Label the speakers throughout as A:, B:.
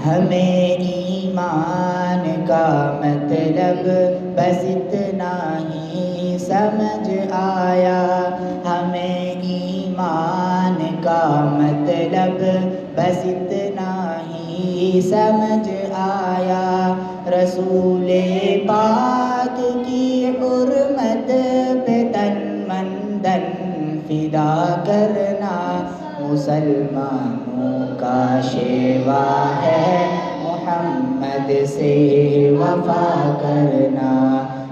A: ہمیں ایمان کا مطلب بس اتنا ہی سمجھ آیا، ہمیں ایمان کا مطلب بس اتنا ہی سمجھ آیا، رسول پاک کی حرمت پہ تن من دن فدا کرنا مسلمانوں کا شیوا ہے، محمد سے وفا کرنا،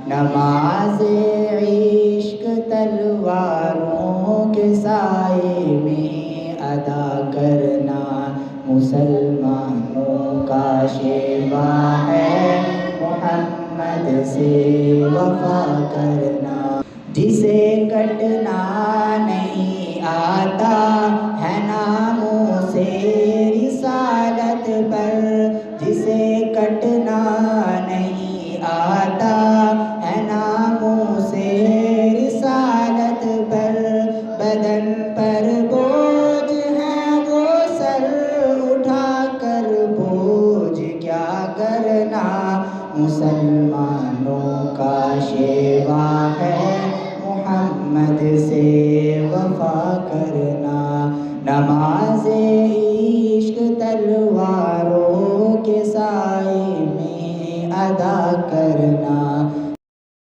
A: نماز عشق تلواروں کے سائے میں ادا کرنا مسلمانوں کا شیوا ہے، محمد سے وفا کرنا، جسے کٹنا نہیں آتا ہے ناموں سے رسالت پر، جسے کٹنا نہیں آتا ہے ناموں سے رسالت پر، بدن پر بوجھ ہے وہ سر اٹھا کر بوجھ کیا کرنا، مسلمانوں کا شیوا ہے، محمد سے وفا کرنا، نماز